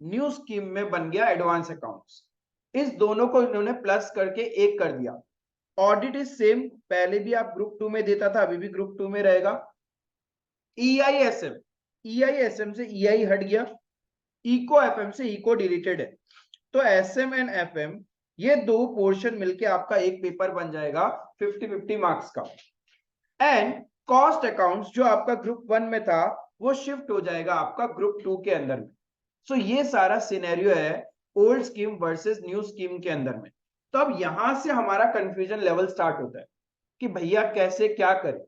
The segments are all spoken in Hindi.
न्यू स्कीम में बन गया एडवांस अकाउंट्स। इस दोनों को इन्होंने प्लस करके एक कर दिया। ऑडिट इज सेम, पहले भी आप ग्रुप 2 में देता था, अभी भी ग्रुप 2 में रहेगा। ईआईएसएम, ईआईएसएम से ईआई हट गया, इको एफएम से इको डिलीटेड है। तो एसएम एंड एफएम ये दो पोर्शन मिलके आपका एक पेपर बन जाएगा 50-50 मार्क्स का। एंड कॉस्ट अकाउंट्स जो आपका ग्रुप 1 में था वो शिफ्ट हो जाएगा आपका ग्रुप 2 के अंदर में। सो ये सारा सिनेरियो है old scheme versus new scheme के अंदर में। तो अब यहां से हमारा कंफ्यूजन लेवल स्टार्ट होता है कि भैया कैसे क्या करें।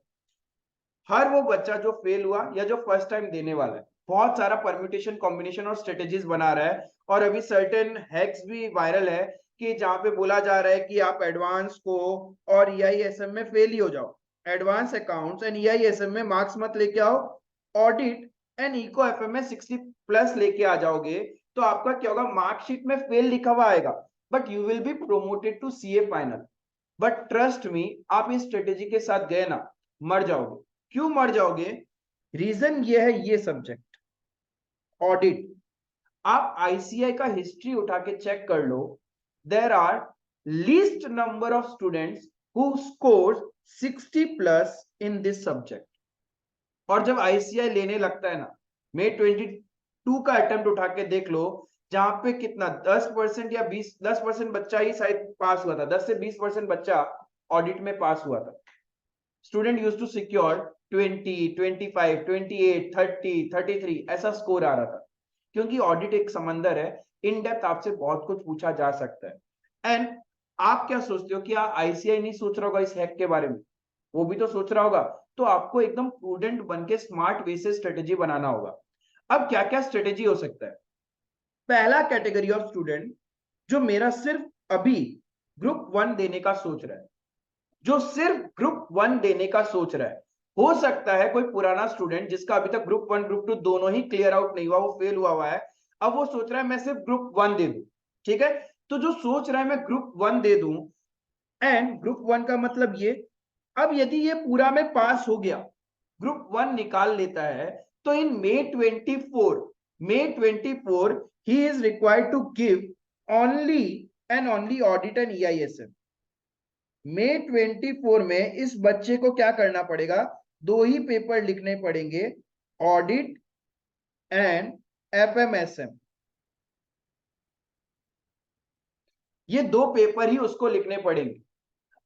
हर वो बच्चा जो फेल हुआ या जो फर्स्ट टाइम देने वाला है बहुत सारा परम्यूटेशन कॉम्बिनेशन और स्ट्रेटेजीज बना रहा है, और अभी सर्टेन हैक्स भी वायरल है कि जहां पे बोला जा रहा है कि आप एडवांस को और ईआईएसएम में फेल ही हो जाओ, एडवांस अकाउंट्स एंड ईआईएसएम में मार्क्स मत लेके आओ, ऑडिट एंड इको एफएम में 60+ लेके आ जाओगे तो आपका क्या होगा, मार्कशीट में फेल लिखा हुआ आएगा but you will be promoted to CA final. But trust me, आप इस स्ट्रेटेजी के साथ गए ना, मर जाओगे। क्यों मर जाओगे? रीजन ये है, ये सब्जेक्ट ऑडिट, आप आईसीआई का हिस्ट्री उठा के चेक कर लो, there are least number of students who score 60+ in this subject. और जब आईसीआई लेने लगता है ना, मे 22 का अटेम्प्ट उठा के देख लो, जहां पे कितना 10% या 10% बच्चा ही शायद पास हुआ था, 10 से 20% बच्चा ऑडिट में पास हुआ था। स्टूडेंट यूज टू सिक्योर 20, 25, 28, 30, 33 ऐसा स्कोर आ रहा था। क्योंकि ऑडिट एक समंदर है, इन डेप्थ आपसे बहुत कुछ पूछा जा सकता है। एंड आप क्या सोचते हो कि आईसीआई नहीं सोच रहा होगा इस हैक के बारे में? वो भी तो सोच रहा होगा। तो आपको एकदम प्रूडेंट बन के स्मार्ट वे से स्ट्रेटेजी बनाना होगा। अब क्या क्या स्ट्रेटेजी हो सकता है? पहला कैटेगरी ऑफ स्टूडेंट जो मेरा सिर्फ अभी ग्रुप 1 देने का सोच रहा है, जो सिर्फ ग्रुप 1 देने का सोच रहा है, हो सकता है कोई पुराना स्टूडेंट जिसका अभी तक ग्रुप 1 ग्रुप 2 दोनों ही क्लियर आउट नहीं हुआ, वो फेल हुआ है, अब वो सोच रहा है मैं सिर्फ ग्रुप 1 दे दूं। ठीक है, तो जो सोच रहा है मैं ग्रुप 1 दे दूं, एंड ग्रुप 1 का मतलब ये, अब यदि ये पूरा में पास हो गया, ग्रुप 1 निकाल लेता है, तो इन May 24 ही is required to give only and only audit and EISM. May 24 में इस बच्चे को क्या करना पड़ेगा? दो ही पेपर लिखने पड़ेंगे, ऑडिट एंड एफएमएसएम। ये दो पेपर ही उसको लिखने पड़ेंगे।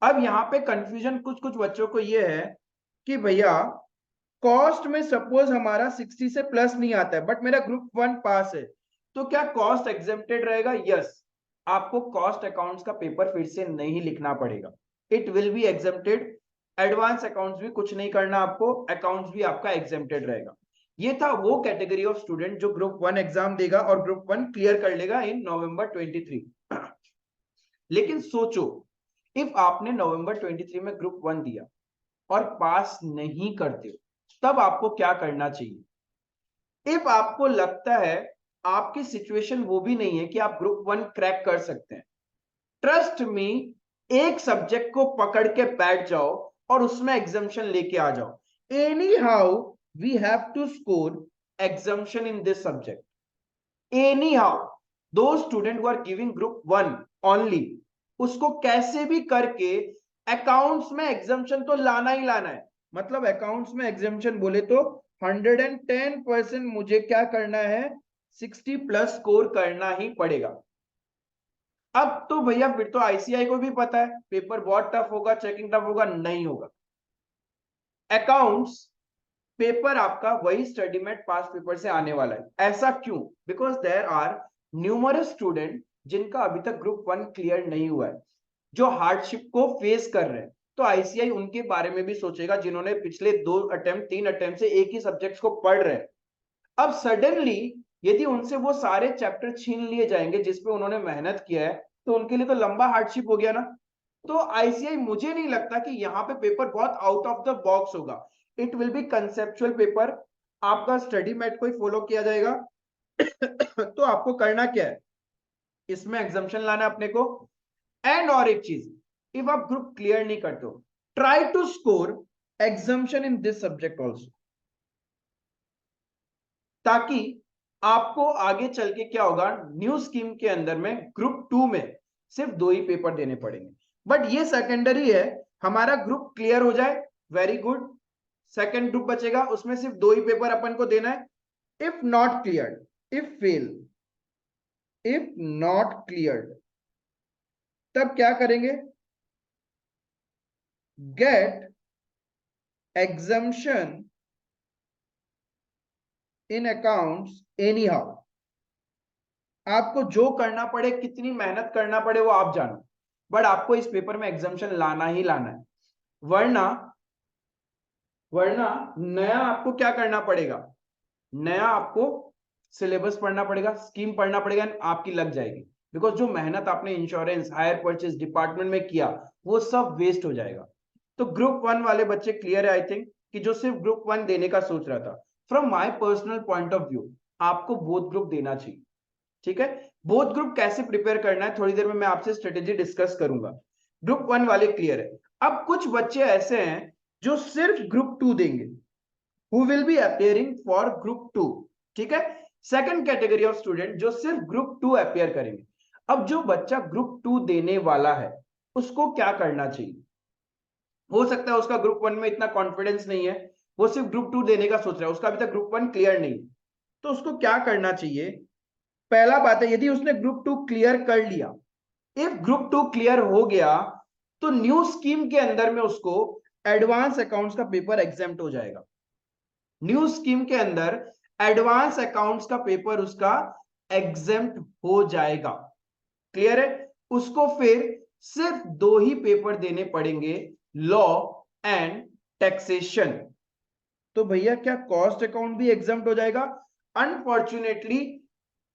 अब यहां पे कंफ्यूजन कुछ कुछ बच्चों को ये है कि भैया कॉस्ट में सपोज हमारा 60 से प्लस नहीं आता है बट मेरा ग्रुप 1 पास है, तो क्या कॉस्ट एग्जेम्प्टेड रहेगा? यस, आपको कॉस्ट अकाउंट्स का पेपर फिर से नहीं लिखना पड़ेगा, it will be exempted. Advance accounts भी कुछ नहीं करना आपको, अकाउंट्स भी आपका एग्जेम्प्टेड रहेगा। ये था वो कैटेगरी ऑफ स्टूडेंट जो ग्रुप 1 एग्जाम देगा और ग्रुप 1 क्लियर कर लेगा इन नवंबर 23। लेकिन सोचो, इफ आपने नवंबर 23 में ग्रुप 1 दिया और पास नहीं करते हो, तब आपको क्या करना चाहिए? इफ आपको लगता है आपकी सिचुएशन वो भी नहीं है कि आप ग्रुप 1 क्रैक कर सकते हैं, ट्रस्ट मी, एक सब्जेक्ट को पकड़ के बैठ जाओ और उसमें एग्जाम्शन लेके आ जाओ। Anyhow we have to score exemption in this subject, anyhow. दो student who are giving group 1 only, उसको कैसे भी करके अकाउंट्स में एग्जाम्शन तो लाना ही लाना है। मतलब अकाउंट्स में एग्जाम्शन बोले तो 110% मुझे क्या करना है, 60+ स्कोर करना ही पड़ेगा। अब तो भैया फिर तो आईसीआई को भी पता है पेपर बहुत टफ होगा, चेकिंग टफ होगा, नहीं होगा। अकाउंट्स पेपर आपका वही स्टडी मेट पास पेपर से आने वाला है। ऐसा क्यों? Because there are numerous student जिनका अभी तक ग्रुप 1 क्लियर नहीं हुआ है, जो हार्डशिप को फेस कर रहे हैं। तो आईसीआई उनके बारे में भी सोचेगा जिन्होंने पिछले 2 अटेम्प्ट 3 अटेम्प्ट से एक ही सब्जेक्ट्स को पढ़ रहे हैं। अब सडनली यदि उनसे वो सारे चैप्टर छीन लिए जाएंगे जिसपे उन्होंने मेहनत किया है, तो उनके लिए तो लंबा हार्डशिप हो गया ना। तो आईसीआई मुझे नहीं लगता कि यहाँ पे पेपर बहुत आउट ऑफ द बॉक्स होगा, it will be conceptual paper. आपका स्टडी मेट को ही फॉलो किया जाएगा। तो आपको करना क्या है, इसमें एग्जाम्शन लाना अपने को। एंड और एक चीज, इफ आप ग्रुप क्लियर नहीं करते हो, try to score exemption in this subject also, ताकि आपको आगे चल के क्या होगा, न्यू स्कीम के अंदर में ग्रुप 2 में सिर्फ 2 ही पेपर देने पड़ेंगे, बट ये सेकेंडरी है। हमारा ग्रुप क्लियर हो जाए, वेरी गुड, सेकेंड ग्रुप बचेगा, उसमें सिर्फ 2 ही पेपर अपन को देना है। If not cleared, if fail, if not cleared, तब क्या करेंगे, get exemption in accounts anyhow. आपको जो करना पड़े, कितनी मेहनत करना पड़े वो आप जानो, बट आपको इस पेपर में एग्जाम्पशन लाना ही लाना है। वरना वरना नया आपको क्या करना पड़ेगा, नया आपको सिलेबस पढ़ना पड़ेगा, स्कीम पढ़ना पड़ेगा, आपकी लग जाएगी। बिकॉज जो मेहनत आपने इंश्योरेंस, हायर परचेज डिपार्टमेंट में किया वो सब वेस्ट हो जाएगा। तो ग्रुप 1 वाले बच्चे क्लियर है आई थिंक, कि जो सिर्फ ग्रुप 1 देने का सोच रहा था। From my personal point of view आपको बोथ ग्रुप देना चाहिए। ठीक है, बोथ ग्रुप कैसे प्रिपेयर करना है थोड़ी देर में मैं आपसे स्ट्रेटेजी डिस्कस करूंगा। ग्रुप 1 वाले क्लियर है। अब कुछ बच्चे ऐसे हैं जो सिर्फ ग्रुप 2 देंगे, who will be appearing for group 2। ठीक है, सेकंड कैटेगरी ऑफ स्टूडेंट जो सिर्फ ग्रुप 2 अपियर करेंगे। अब जो बच्चा ग्रुप 2 देने वाला है उसको क्या करना चाहिए, हो सकता है उसका ग्रुप 1 में इतना कॉन्फिडेंस नहीं है, वो सिर्फ ग्रुप 2 देने का सोच रहा है, उसका अभी तक ग्रुप 1 क्लियर नहीं, तो उसको क्या करना चाहिए। पहला बात है, यदि उसने ग्रुप 2 क्लियर कर लिया, इफ ग्रुप 2 क्लियर हो गया, तो न्यू स्कीम के अंदर में उसको एडवांस अकाउंट्स का पेपर एग्जाम्प्ट हो जाएगा। न्यू स्कीम के अंदर एडवांस अकाउंट्स का पेपर उसका एग्जाम्प्ट हो जाएगा। क्लियर है, उसको फिर सिर्फ 2 ही पेपर देने पड़ेंगे, लॉ एंड टैक्सेशन। तो भैया क्या कॉस्ट अकाउंट भी एग्जाम्प्ट हो जाएगा? अनफॉर्चुनेटली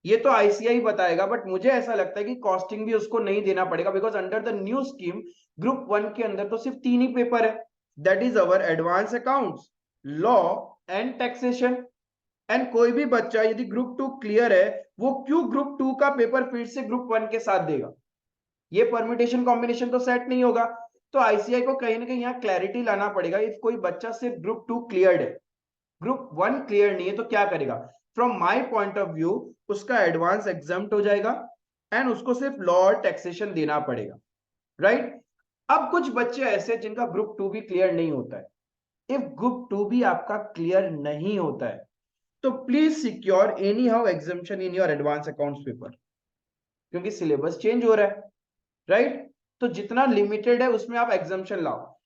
ये तो आईसीआई बताएगा, बट मुझे ऐसा लगता है कि कॉस्टिंग भी उसको नहीं देना पड़ेगा, because under the new scheme group 1 के अंदर तो सिर्फ 3 ही पेपर है, that is our advance accounts, law and taxation. And कोई भी बच्चा यदि ग्रुप 2 क्लियर है, वो क्यों ग्रुप 2 का पेपर फिर से ग्रुप 1 के साथ देगा? ये परम्यूटेशन कॉम्बिनेशन तो सेट नहीं होगा। तो आईसीआई को कहीं ना कहीं यहाँ क्लैरिटी लाना पड़ेगा। इफ कोई बच्चा सिर्फ ग्रुप 2 क्लियर्ड है, ग्रुप 1 क्लियर नहीं है, तो क्या करेगा? From my point of view उसका एडवांस एग्जाम्प्ट हो जाएगा एंड उसको सिर्फ लॉ और टैक्सेशन देना पड़ेगा, राइट? अब कुछ बच्चे ऐसे जिनका ग्रुप 2 भी क्लियर नहीं होता है। इफ ग्रुप 2 भी आपका क्लियर नहीं होता है, तो please secure any how exemption in your advance accounts paper, क्योंकि सिलेबस चेंज हो रहा है, राइट? तो जितना लिमिटेड है उसमें आप एग्जाम्पशन लाओ,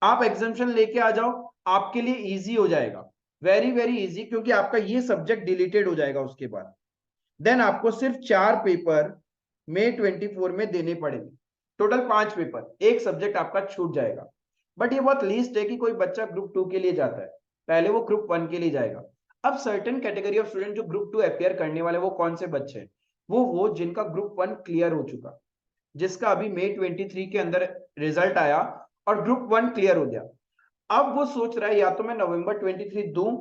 आप एग्जाम्पशन लेके आ जाओ, आपके लिए इजी हो जाएगा, वेरी वेरी इजी, क्योंकि आपका ये सब्जेक्ट डिलीटेड हो जाएगा उसके बाद। देन आपको सिर्फ 4 पेपर मई 24 में देने पड़ेंगे, टोटल 5 पेपर, एक सब्जेक्ट आपका छूट जाएगा। बट ये बहुत लीस्ट है कि कोई बच्चा ग्रुप 2 के लिए जाता है, पहले वो ग्रुप 1 के लिए जाएगा। अब सर्टेन कैटेगरी ऑफ स्टूडेंट जो ग्रुप 2 अपियर करने वाले, वो कौन से बच्चे हैं? वो जिनका ग्रुप 1 क्लियर हो चुका, जिसका अभी मई 23 के अंदर रिजल्ट आया और ग्रुप 1 क्लियर हो गया। अब वो सोच रहा है या तो मैं नवंबर 23 दूं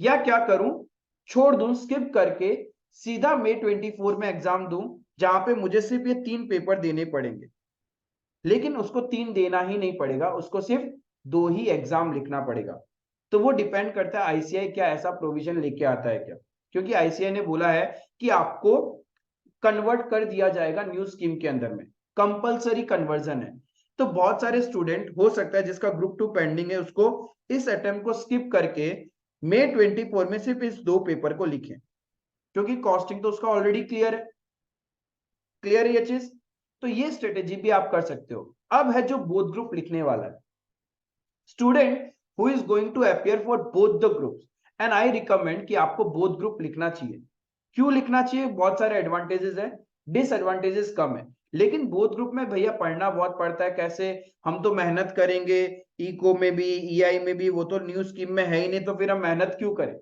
या क्या करूं, छोड़ दूं, स्किप करके सीधा मई 24 में एग्जाम दूं, जहां पे मुझे सिर्फ ये 3 पेपर देने पड़ेंगे। लेकिन उसको 3 देना ही नहीं पड़ेगा, उसको सिर्फ 2 ही एग्जाम लिखना पड़ेगा। तो वो डिपेंड करता है आईसीआई क्या ऐसा प्रोविजन लेके आता है क्या, क्योंकि आईसीआई ने बोला है कि आपको कन्वर्ट कर दिया जाएगा न्यू स्कीम के अंदर में, कंपलसरी कन्वर्जन है। तो बहुत सारे स्टूडेंट हो सकता है जिसका ग्रुप 2 पेंडिंग है, उसको इस अटेम्प्ट को स्किप करके मई 24 में सिर्फ इस 2 पेपर को लिखें, क्योंकि कॉस्टिंग तो उसका ऑलरेडी क्लियर है। क्लियर है ये चीज? तो ये स्ट्रेटेजी भी आप कर सकते हो। अब है जो बोथ ग्रुप लिखने वाला है, student who is going to appear for both the groups, and I recommend कि आपको बोथ ग्रुप लिखना चाहिए। क्यों लिखना चाहिए? बहुत सारे एडवांटेजेस है, डिसएडवांटेजेस कम है। लेकिन बोथ ग्रुप में भैया पढ़ना बहुत पड़ता है। कैसे? हम तो मेहनत करेंगे, इको में भी, ईआई में भी, वो तो न्यू स्कीम में है ही नहीं, तो फिर हम मेहनत क्यों करें,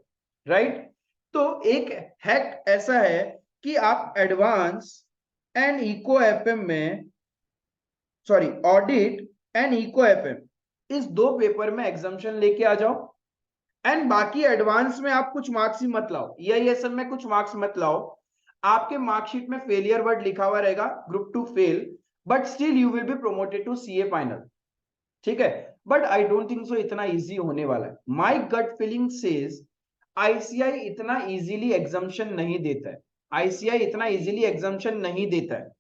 राइट? तो एक हैक ऐसा है कि आप एडवांस एंड इको एफएम में, sorry, audit and eco FM, इस 2 पेपर में एग्जाम्पशन लेके आ जाओ। एंड बाकी एडवांस में आप कुछ मार्क्स ही मत लाओ, ईआईएसएम में कुछ मार्क्स मत लाओ। आपके मार्कशीट में फेलियर वर्ड लिखा हुआ रहेगा, group 2 fail, but still you will be promoted to CA final. ठीक है, but I don't think so इतना इजी होने वाला है। My gut feeling says ICAI इतना इजीली एग्जाम्शन नहीं देता है, आईसीआई इतना इजीली एग्जाम्शन नहीं देता है।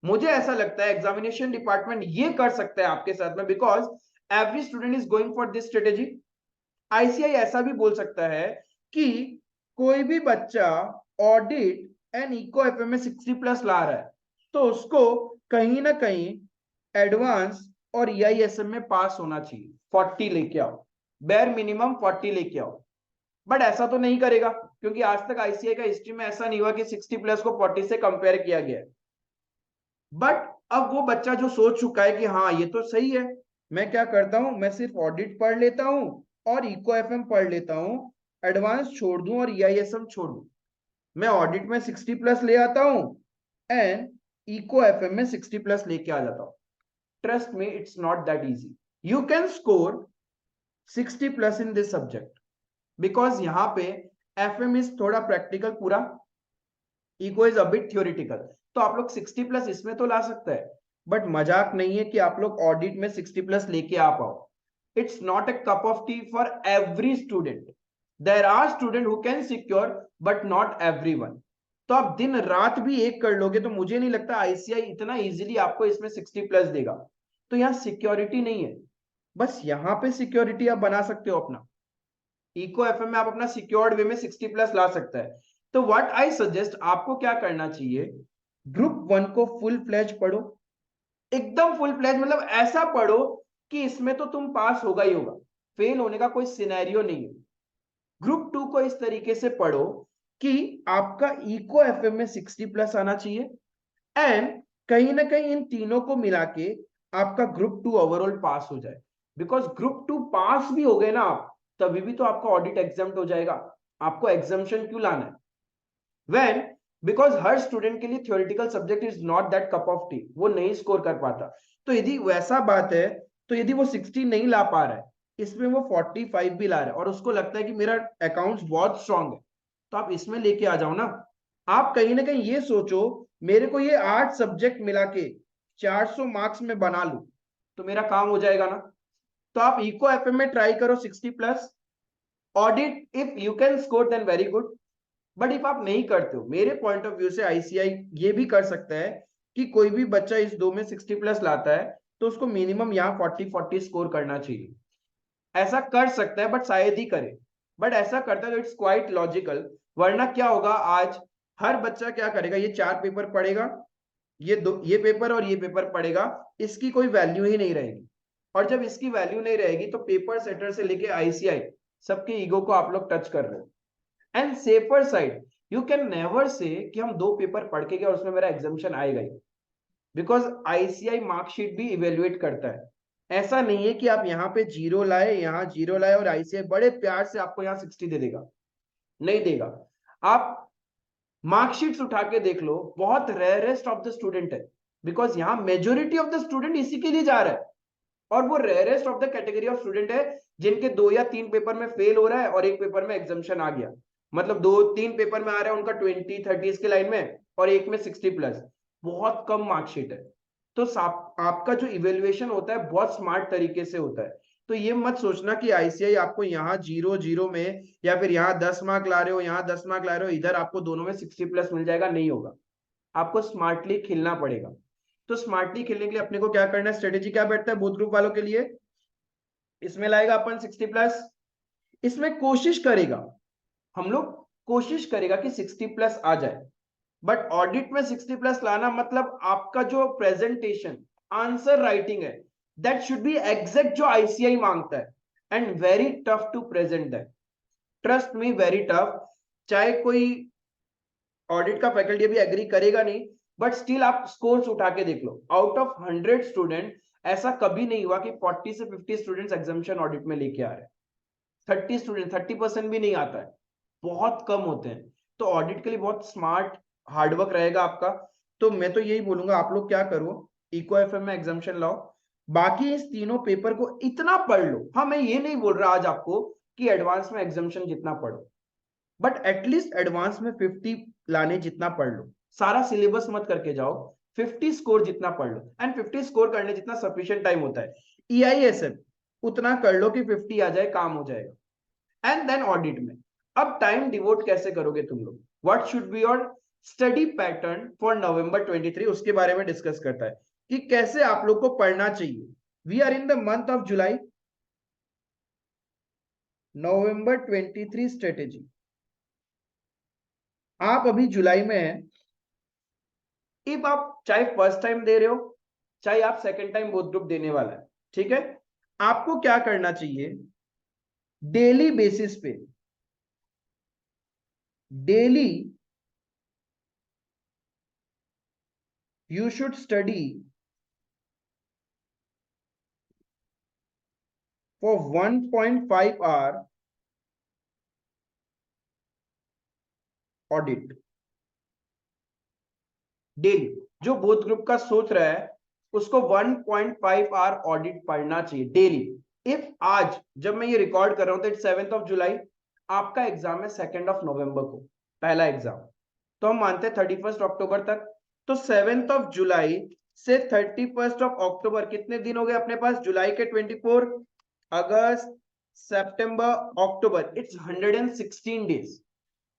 मुझे ऐसा लगता है एग्जामिनेशन डिपार्टमेंट ये कर सकता है आपके साथ में, because every student is going for this strategy. ICI ऐसा भी बोल सकता है कि कोई भी बच्चा ऑडिट एंड इको एफएम में 60+ ला रहा है तो उसको कहीं ना कहीं एडवांस और ईआईएसएम में पास होना चाहिए, 40 लेके आओ, बेयर मिनिमम 40 लेके आओ। बट ऐसा तो नहीं करेगा, क्योंकि आज तक आईसीआई का हिस्ट्री में ऐसा नहीं हुआ कि 60+ को 40 से कंपेयर किया गया है। बट अब वो बच्चा जो सोच चुका है कि हाँ ये तो सही है, मैं क्या करता हूं, मैं सिर्फ ऑडिट पढ़ लेता हूं और इको एफएम पढ़ लेता हूं, एडवांस छोड़ दूं और ईआईएसएम छोड़ दूं। मैं ऑडिट में 60+ ले आता हूं एंड इको एफएम में 60+ लेके आ जाता हूं। Trust me, it's not that easy. You can score 60+ in this subject, because यहां पे एफएम इज थोड़ा प्रैक्टिकल पूरा, eco is a bit theoretical. तो आप लोग 60+ इसमें तो ला सकते हैं, बट मजाक नहीं है कि आप लोग ऑडिट में 60+ लेके आ पाओ। It's not a cup of tea for every student. There are student who can secure, but not everyone. तो आप दिन रात भी एक कर लोगे तो मुझे नहीं लगता आईसीआई इतना इजीली आपको इसमें 60+ देगा। तो यहाँ सिक्योरिटी नहीं है, बस यहाँ पे सिक्योरिटी आप बना सकते हो अपना। इको एफएम में आप अपना सिक्योर्ड वे में 60+ ला सकता है। तो व्हाट आई सजेस्ट, आपको क्या करना चाहिए, ग्रुप 1 को फुल फ्लैज पढ़ो, एकदम फुल फ्लैज, मतलब ऐसा पढ़ो कि इसमें तो तुम पास होगा ही होगा, फेल होने का कोई सिनेरियो नहीं है। ग्रुप 2 को इस तरीके से पढ़ो कि आपका इको एफएम में 60+ आना चाहिए एंड कहीं ना कहीं इन तीनों को मिला के आपका ग्रुप 2 ओवरऑल पास हो जाए। बिकॉज ग्रुप 2 पास भी हो गए ना आप, तभी भी तो आपका ऑडिट एग्जाम हो जाएगा। आपको एग्जामेशन क्यों लाना है? व्हेन, बिकॉज हर स्टूडेंट के लिए theoretical subject is not that cup of T, वो नहीं स्कोर कर पाता। तो यदि वैसा बात है, तो यदि वो 60 नहीं ला पा रहा है, इसमें वो 45 भी ला रहा है और उसको लगता है कि मेरा अकाउंट्स बहुत स्ट्रांग है, तो आप इसमें लेके आ जाओ ना। आप कहीं ना कहीं ये सोचो, मेरे को ये 8 सब्जेक्ट मिला के 400 मार्क्स में बना लू तो मेरा काम हो जाएगा ना। तो आप इको एफएम में ट्राई करो 60+, audit if you can score then very good. But if आप नहीं करते हो, मेरे पॉइंट ऑफ व्यू से आईसीआई ये भी कर सकता है कि कोई भी बच्चा इस दो में 60+ लाता है तो उसको मिनिमम यहाँ 40-40 स्कोर करना चाहिए। ऐसा कर सकता है, बट शायद ही करे। बट ऐसा करता है तो इट्स क्वाइट लॉजिकल। वरना क्या होगा, आज हर बच्चा क्या करेगा, ये 4 पेपर पढ़ेगा, ये पेपर और ये पेपर पढ़ेगा, इसकी कोई वैल्यू ही नहीं रहेगी। और जब इसकी वैल्यू नहीं रहेगी तो पेपर सेटर से लेके आईसीआई सबके ईगो को आप लोग टच कर रहे हो। And safer side, you can never say कि हम 2 पेपर पढ़ के गए और उसमें मेरा एग्जामिशन आएगा ही, बिकॉज आईसीआई मार्कशीट भी इवेल्युएट करता है। ऐसा नहीं है कि आप यहाँ पे 0 लाए, यहाँ 0 लाए और आईसीआई बड़े प्यार से आपको यहाँ 60 दे देगा, नहीं देगा। आप मार्कशीट्स उठा के देख लो, बहुत रेयरेस्ट ऑफ द स्टूडेंट है, बिकॉज यहाँ मेजोरिटी ऑफ द स्टूडेंट इसी के लिए जा रहा है। और वो rarest of the category of student है जिनके 2 या 3 पेपर में फेल हो रहा है और एक पेपर में एग्जाम्शन आ गया। मतलब 2-3 पेपर में आ रहा है उनका 20-30 के लाइन में और एक में 60+। बहुत कम मार्कशीट है। तो आपका जो इवेल्युएशन होता है बहुत स्मार्ट तरीके से होता है। तो ये मत सोचना कि आईसीआई आपको यहाँ 0-0 में या फिर यहाँ 10 मार्क ला रहे हो, यहाँ 10 मार्क ला रहे हो, इधर आपको दोनों में 60+ मिल जाएगा, नहीं होगा। आपको स्मार्टली खेलना पड़ेगा। तो स्मार्टली खेलने के लिए अपने को क्या करना है, स्ट्रेटेजी क्या बैठता है बोथ ग्रुप वालों के लिए, इसमें लाएगा अपन 60+, इसमें कोशिश करेगा, हम लोग कोशिश करेगा कि 60+ आ जाए। बट ऑडिट में 60+ लाना मतलब आपका जो प्रेजेंटेशन आंसर राइटिंग है, दैट शुड बी एग्जैक्ट जो आईसीआई मांगता है and very tough to present that. Trust me, very tough. चाहे कोई ऑडिट का फैकल्टी भी एग्री करेगा नहीं, बट स्टिल आप स्कोर्स उठा के देख लो, आउट ऑफ 100 स्टूडेंट ऐसा कभी नहीं हुआ कि 40 से 50 स्टूडेंट्स एग्जामिनेशन ऑडिट में लेके आ रहे हैं। 30 स्टूडेंट, 30% भी नहीं आता है, बहुत कम होते हैं। तो ऑडिट के लिए बहुत स्मार्ट हार्डवर्क रहेगा आपका। तो मैं तो यही बोलूंगा, आप लोग क्या करो, इको एफएम में एग्जामिनेशन लाओ, बाकी इस तीनों पेपर को इतना पढ़ लो। हाँ, मैं ये नहीं बोल रहा आज आपको कि एडवांस में एग्जामिनेशन जितना पढ़ो, बट एटलीस्ट एडवांस में 50 लाने जितना पढ़ लो। सारा सिलेबस मत करके जाओ, 50 स्कोर जितना पढ़ लो। एंड 50 स्कोर करने जितना सफिशिएंट टाइम होता है, ईआईएसएम उतना कर लो कि 50 आ जाए, काम हो जाएगा। एंड देन ऑडिट में अब टाइम डिवोट कैसे करोगे तुम लोग, what should be your study pattern for नवंबर 23, उसके बारे में डिस्कस करता है कि कैसे आप लोग को पढ़ना चाहिए। We are in the month of July, November 23 strategy, आप अभी जुलाई में हैं। इफ आप चाहे फर्स्ट टाइम दे रहे हो, चाहे आप सेकंड टाइम बोथ ग्रुप देने वाला है, ठीक है, आपको क्या करना चाहिए, डेली बेसिस पे, daily you should study for 1.5 hour audit daily. जो बोथ ग्रुप का सोच रहा है उसको 1.5 आवर ऑडिट पढ़ना चाहिए डेली। इफ आज जब मैं ये रिकॉर्ड कर रहा हूं तो इट्स 7th ऑफ जुलाई, आपका एग्जाम है 2nd ऑफ नवंबर को, पहला एग्जाम, तो हम मानते हैं 31 अक्टूबर तक। तो 7th ऑफ जुलाई से 31 ऑफ अक्टूबर कितने दिन हो गए अपने पास, जुलाई के 24, अगस्त, सितंबर, अक्टूबर, इट्स 116 डेज।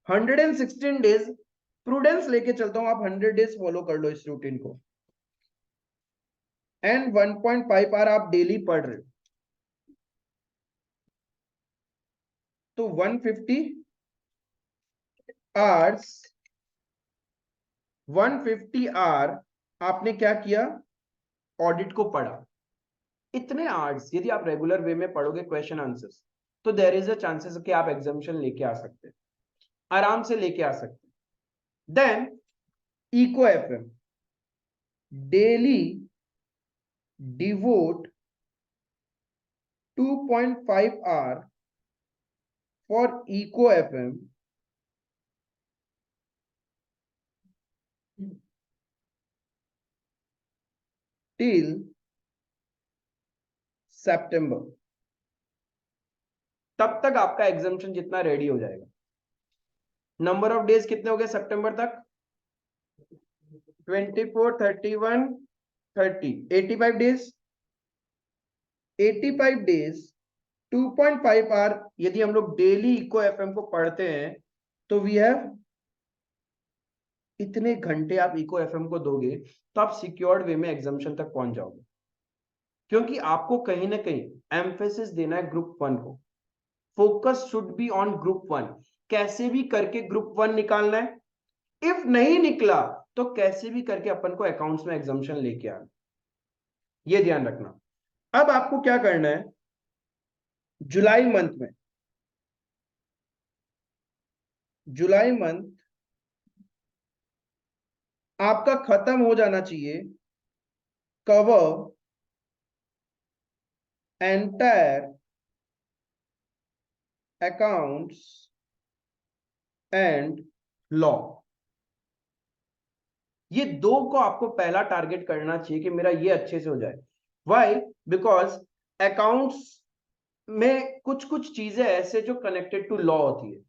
116 डेज प्रूडेंस लेके चलता हूं, आप 100 डेज फॉलो कर लो इस रूटीन को, एंड 1.5 आवर आप डेली पढ़ रहे हो, तो 150 आवर्स, 150 आवर आपने क्या किया, ऑडिट को पढ़ा। इतने आवर्स यदि आप रेगुलर वे में पढ़ोगे क्वेश्चन आंसर्स, तो देयर इज अ चांसेस कि आप एग्जामिनेशन लेके आ सकते हैं, आराम से लेके आ सकते हैं। Then eco FM, daily devote 2.5 hour for eco fm till September, तब तक आपका एग्जामिनेशन जितना रेडी हो जाएगा। नंबर ऑफ डेज कितने हो गए सितंबर तक, 24, 31, 30, 85 डेज। 85 डेज 2.5 आवर यदि हम लोग डेली इको एफएम को पढ़ते हैं, तो वी हैव, इतने घंटे आप इको एफएम को दोगे तो आप सिक्योर्ड वे में एग्जामिनेशन तक पहुंच जाओगे, क्योंकि आपको कहीं ना कहीं एम्फेसिस देना है ग्रुप 1 को। Focus should be on group 1, कैसे भी करके ग्रुप 1 निकालना है। इफ नहीं निकला तो कैसे भी करके अपन को अकाउंट्स में एग्जामिनेशन लेके आना, ये ध्यान रखना। अब आपको क्या करना है, जुलाई मंथ में, जुलाई मंथ आपका खत्म हो जाना चाहिए cover entire accounts and law. ये दो को आपको पहला टारगेट करना चाहिए कि मेरा ये अच्छे से हो जाए। व्हाई, बिकॉज अकाउंट्स में कुछ कुछ चीजें ऐसे जो कनेक्टेड टू लॉ होती है,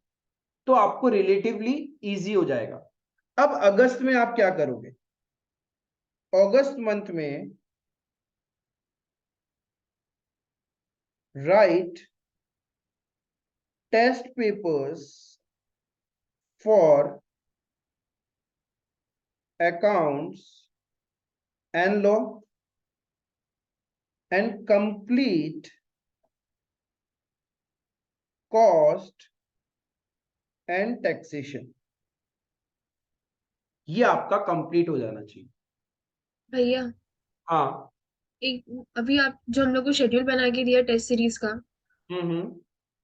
तो आपको रिलेटिवली इजी हो जाएगा। अब अगस्त में आप क्या करोगे, अगस्त मंथ में write test papers for accounts and law and complete cost and taxation, ये आपका कंप्लीट हो जाना चाहिए। भैया, हाँ। एक अभी आप जो हम लोग को शेड्यूल बना के दिया टेस्ट सीरीज का,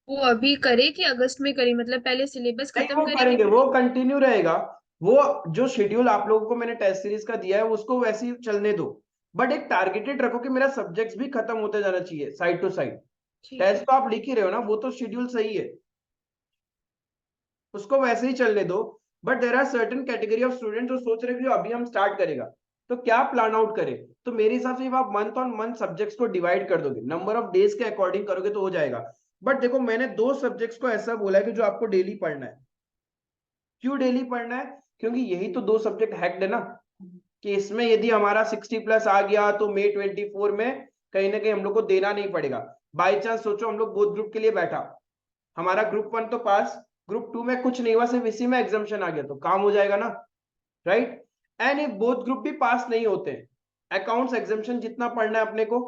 वो अभी करे कि अगस्त में करे? मतलब पहले सिलेबस नहीं, खत्म वो करे कि करेंगे, वो फिर? कंटिन्यू रहेगा। वो जो शेड्यूल आप लोगों को मैंने टेस्ट सीरीज का दिया है उसको वैसे ही चलने दो, बट एक टारगेटेड रखो कि मेरा सब्जेक्ट्स भी खत्म होते जाना चाहिए साइड टू साइड। ठीक टेस्ट है। तो आप लिख ही रहे हो ना, वो तो शेड्यूल सही है, उसको वैसे ही चलने दो। But there are certain category of student जो सोच रहे हैं कि जो अभी हम स्टार्ट करेगा तो क्या प्लान आउट करें। तो मेरे हिसाब से आप मंथ ऑन मंथ सब्जेक्ट्स को डिवाइड कर दोगे, नंबर ऑफ डेज के अकॉर्डिंग करोगे तो हो जाएगा। बट देखो, मैंने दो सब्जेक्ट्स को ऐसा बोला है कि जो आपको डेली पढ़ना है। क्यों डेली पढ़ना है, क्योंकि यही तो दो सब्जेक्ट हैक्ड है ना, कि इसमें यदि हमारा 60 प्लस आ गया तो May 24 में कहीं ना कहीं हम लोग को देना नहीं पड़ेगा। बाई चांस सोचो हम लोग बोथ ग्रुप के लिए बैठा, हमारा ग्रुप 1 तो पास, ग्रुप 2 में कुछ नहीं हुआ, सिर्फ इसी में एग्जाम्शन आ गया तो काम हो जाएगा ना, राइट। एंड ये बोथ ग्रुप भी पास नहीं होते हैं, अकाउंट्स एग्जाम्शन जितना पढ़ना है अपने को,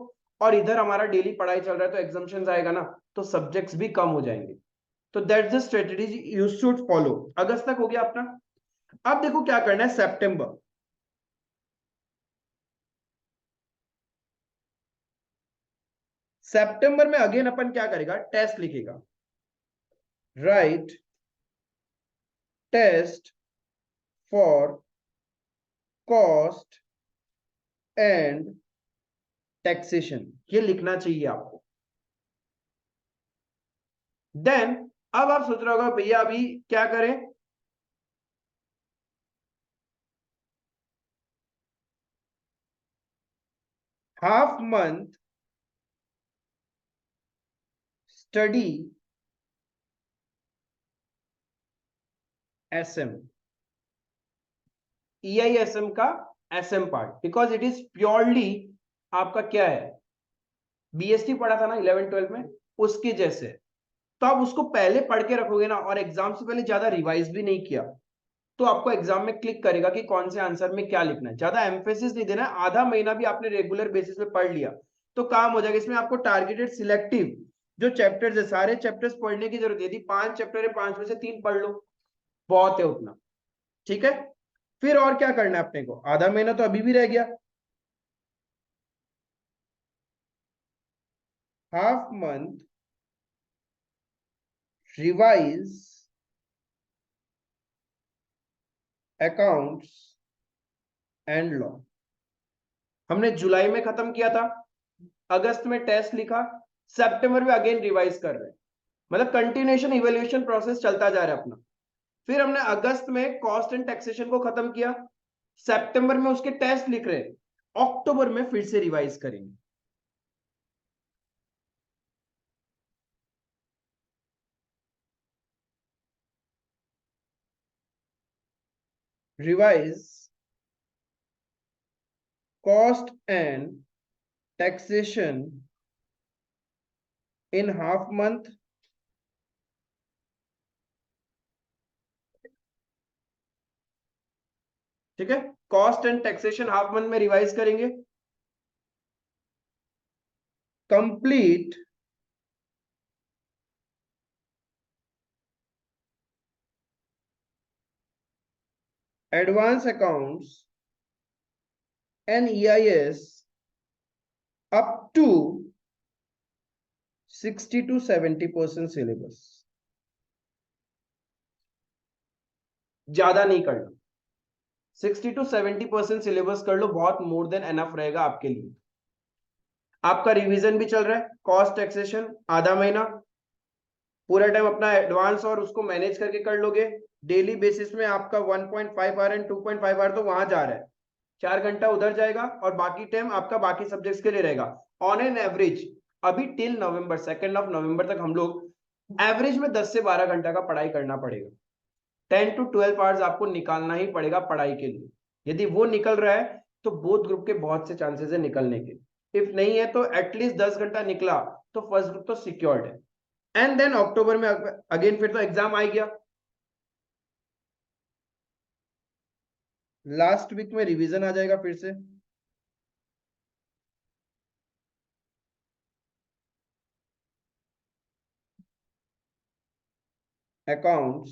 और इधर हमारा डेली पढ़ाई चल रहा है तो एग्जाम्शन आएगा ना, तो सब्जेक्ट्स भी कम हो जाएंगे। तो that's the strategy you should follow. अगस्त तक हो गया अपना। अब देखो क्या करना है सितंबर। सितंबर में अगेन अपन क्या करेगा, टेस्ट लिखेगा, write test for cost and taxation, ये लिखना चाहिए आपको। देन अब आप सोच रहे होगा भैया अभी क्या करें, half month study SM, EISM का SM part, because it is purely आपका क्या है, बीएसटी पढ़ा था ना 11-12 में, उसके जैसे। तो आप उसको पहले पढ़ के रखोगे ना, और एग्जाम से पहले ज्यादा रिवाइज भी नहीं किया, तो आपको एग्जाम में क्लिक करेगा कि कौन से आंसर में क्या लिखना है। ज्यादा एम्फेसिस नहीं देना है, आधा महीना भी आपने रेगुलर बेसिस पे पढ़ लिया तो काम हो जाएगा। इसमें आपको टारगेटेड सिलेक्टिव जो चैप्टर्स है, सारे चैप्टर्स पढ़ने की जरूरत है। यदि 5 चैप्टर है, 5 में से 3 पढ़ लो, बहुत है उतना, ठीक है। फिर और क्या करना है अपने को, आधा महीना तो अभी भी रह गया, half month revise accounts and law. हमने जुलाई में खत्म किया था, अगस्त में टेस्ट लिखा, सितंबर में अगेन रिवाइज कर रहे हैं, मतलब कंटिन्यूएशन इवैल्यूएशन प्रोसेस चलता जा रहा है अपना। फिर हमने अगस्त में कॉस्ट एंड टैक्सेशन को खत्म किया, सितंबर में उसके टेस्ट लिख रहे हैं, अक्टूबर में फिर से रिवाइज करेंगे। Revise cost and taxation in half month, ठीक है। Cost and taxation half month में रिवाइज करेंगे, complete advance accounts and EIS up to 60 to 70% syllabus, ज्यादा नहीं करना, 60 to 70% सिलेबस कर लो, बहुत मोर देन एनफ रहेगा आपके लिए। आपका रिवीजन भी चल रहा है, कॉस्ट टैक्सेशन आधा महीना, पूरा टाइम अपना एडवांस और उसको मैनेज करके कर लोगे। डेली बेसिस में आपका 1.5 आवर एंड 2.5 आवर तो वहां जा रहा है, 4 घंटा उधर जाएगा, और बाकी टाइम आपका बाकी सब्जेक्ट्स के लिए रहेगा। ऑन एन एवरेज अभी टिल नवंबर, 2 नवंबर तक हम लोग एवरेज में 10 से 12 घंटा का पढ़ाई करना पड़ेगा। 10 to 12 आवर्स आपको निकालना ही पड़ेगा पढ़ाई के लिए। यदि वो निकल रहा है तो बोथ ग्रुप के बहुत से चांसेस है निकलने के, इफ नहीं है तो एटलीस्ट 10 घंटा निकला तो फर्स्ट ग्रुप तो सिक्योर्ड है। एंड देन अक्टूबर में अगेन फिर तो एग्जाम आ गया, लास्ट वीक में रिवीजन आ जाएगा फिर से। अकाउंट्स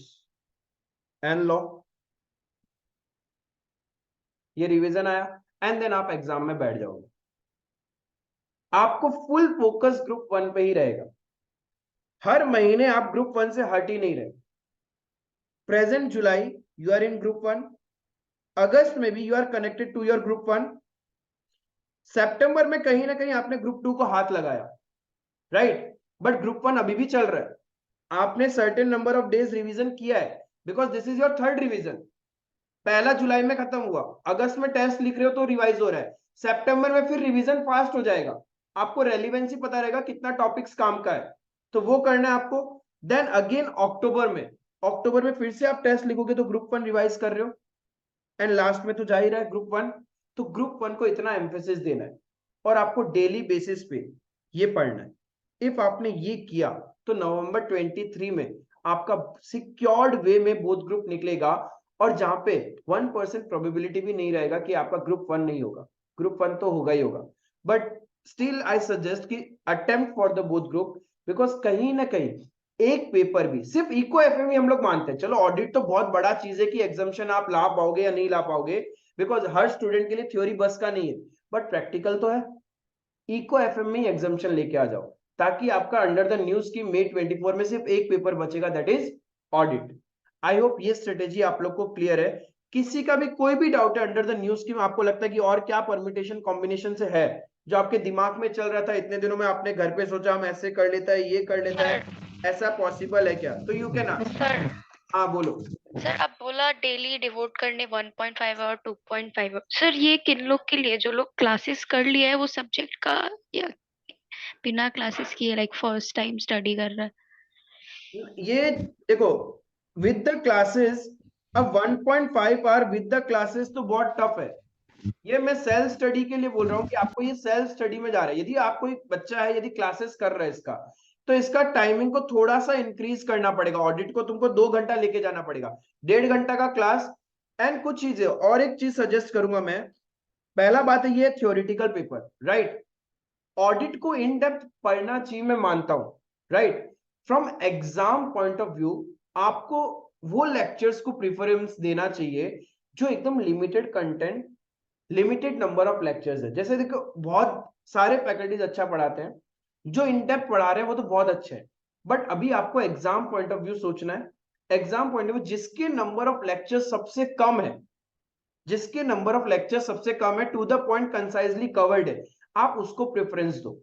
एंड लॉ, ये रिवीजन आया, एंड देन आप एग्जाम में बैठ जाओगे। आपको फुल फोकस ग्रुप 1 पे ही रहेगा, हर महीने आप ग्रुप 1 से हट ही नहीं रहे। Present July you are in group 1, अगस्त में भी you are connected to your group 1, सितंबर में कहीं ना कहीं आपने ग्रुप 2 को हाथ लगाया, राइट, बट ग्रुप 1 अभी भी चल रहा है। आपने certain number of days revision किया है, because this is your third revision. पहला जुलाई में खत्म हुआ, अगस्त में टेस्ट लिख रहे हो तो रिवाइज हो रहा है, सितंबर में फिर रिवीजन फास्ट हो जाएगा, आपको रेलिवेंसी पता रहेगा कितना टॉपिक्स काम का है, तो वो करना है आपको। देन अगेन अक्टूबर में फिर से आप टेस्ट लिखोगे तो ग्रुप 1 रिवाइज कर रहे हो, एंड लास्ट में तो जा ही रहा है ग्रुप 1। तो ग्रुप 1 को इतना एम्फेसिस देना है, और आपको डेली बेसिस पे ये पढ़ना है। इफ आपने ये किया तो नवंबर 23 में आपका सिक्योर्ड वे में बोथ ग्रुप निकलेगा, और जहां पे 1% प्रोबेबिलिटी भी नहीं रहेगा कि आपका ग्रुप 1 नहीं होगा, ग्रुप 1 तो होगा ही होगा। बट स्टिल आई सजेस्ट कि attempt for the both group, because कहीं ना कहीं एक पेपर भी सिर्फ इको एफएम ही हम लोग मानते हैं, चलो ऑडिट तो बहुत बड़ा चीज है कि एग्जामिशन आप ला पाओगे या नहीं ला पाओगे, बिकॉज हर स्टूडेंट के लिए थ्योरी बस का नहीं है, बट प्रैक्टिकल तो है। इको एफएम में ही एग्जामिशन लेके आ जाओ, ताकि आपका अंडर द न्यू स्कीम मे 24 में सिर्फ एक पेपर बचेगा, that is audit. I hope ये स्ट्रेटेजी आप लोग को क्लियर है। किसी का भी कोई भी डाउट है अंडर द न्यू स्कीम, आपको लगता है कि और क्या परम्यूटेशन कॉम्बिनेशन से है जो आपके दिमाग में चल रहा था इतने दिनों में, आपने घर पे सोचा हम ऐसे कर लेता है, ये कर लेता है, ऐसा पॉसिबल है क्या, तो यू कैन आस्क। सर हाँ बोलो। सर आप बोला डेली डिवोट करने 1.5 और 2.5 सर, ये किन लोग के लिए, जो लोग क्लासेस कर लिया है वो सब्जेक्ट का, या बिना क्लासेस किए लाइक फर्स्ट टाइम स्टडी कर रहा है? ये देखो, विद द क्लासेस, अब 1.5 आवर विद द क्लासेस तो बहुत टफ है। ये मैं सेल्फ स्टडी के लिए बोल रहा हूँ कि आपको ये सेल्फ स्टडी में जा रहा है। यदि आपको एक बच्चा है, यदि क्लासेस कर रहा है इसका, तो इसका टाइमिंग को थोड़ा सा इंक्रीज करना पड़ेगा। ऑडिट को तुमको 2 घंटा लेके जाना पड़ेगा, 1.5 घंटा का क्लास। एंड कुछ चीजें और, एक चीज सजेस्ट करूंगा मैं। पहला बात है ये थ्योरेटिकल पेपर, राइट। ऑडिट को इन डेप्थ पढ़ना चाहिए, मैं मानता हूं, right. From exam point of view आपको वो लेक्चर्स को प्रिफरेंस देना चाहिए जो एकदम limited content, limited number of lectures है। जैसे देखो बहुत सारे फैकल्टीज अच्छा पढ़ाते हैं, जो इन डेप्थ पढ़ा रहे हैं वो तो बहुत अच्छे हैं, बट अभी आपको एग्जाम पॉइंट ऑफ व्यू सोचना है। एग्जाम पॉइंट ऑफ व्यू जिसके नंबर ऑफ लेक्चर सबसे कम है, जिसके नंबर ऑफ लेक्चर सबसे कम है, to the point concisely covered है, आप उसको प्रेफरेंस दो,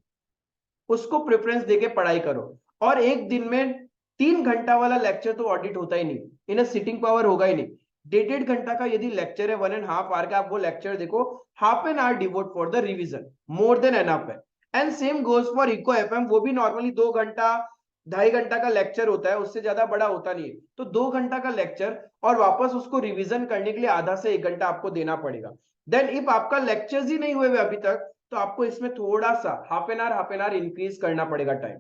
उसको प्रेफरेंस देके पढ़ाई करो। और एक दिन में 3 घंटा वाला लेक्चर तो ऑडिट होता ही नहीं, इन सिटिंग पावर होगा ही नहीं। 1.5 घंटा का यदि लेक्चर है, 1.5 आवर का, आप वो लेक्चर देखो, half an hour devote for the revision, more than enough है। And same goes for eco FM, वो भी नॉर्मली 2 घंटा 2.5 घंटा का लेक्चर होता है, उससे ज्यादा बड़ा होता नहीं है। तो 2 घंटा का लेक्चर और वापस उसको रिवीजन करने के लिए आधा से 1 घंटा आपको देना पड़ेगा। देन इफ आपका लेक्चर्स ही नहीं हुए अभी तक, तो आपको इसमें थोड़ा सा हाफ एन आवर इंक्रीज करना पड़ेगा टाइम,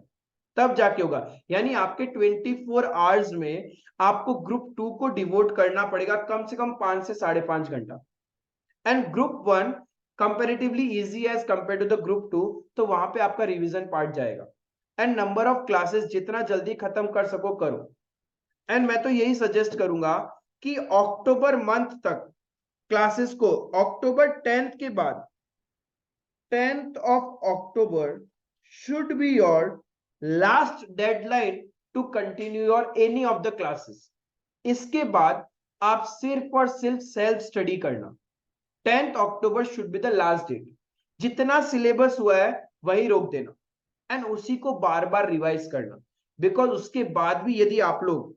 तब जाके होगा। यानी आपके 24 आवर्स में आपको ग्रुप 2 को डिवोट करना पड़ेगा कम से कम 5 से 5.5 घंटा। And group 1 comparatively easy as compare to the group 2, तो वहां पे आपका रिवीजन पार्ट जाएगा। एंड नंबर ऑफ क्लासेस जितना जल्दी खत्म कर सको करो। एंड मैं तो यही सजेस्ट करूंगा कि अक्टूबर मंथ तक क्लासेस को, अक्टूबर 10th के बाद, 10th of October should be your last deadline to continue your any of the classes. इसके बाद आप सिर्फ और सिर्फ सेल्फ स्टडी करना। 10th October should be the last date. जितना सिलेबस हुआ है वही रोक देना, एंड उसी को बार बार रिवाइज करना। बिकॉज उसके बाद भी यदि आप लोग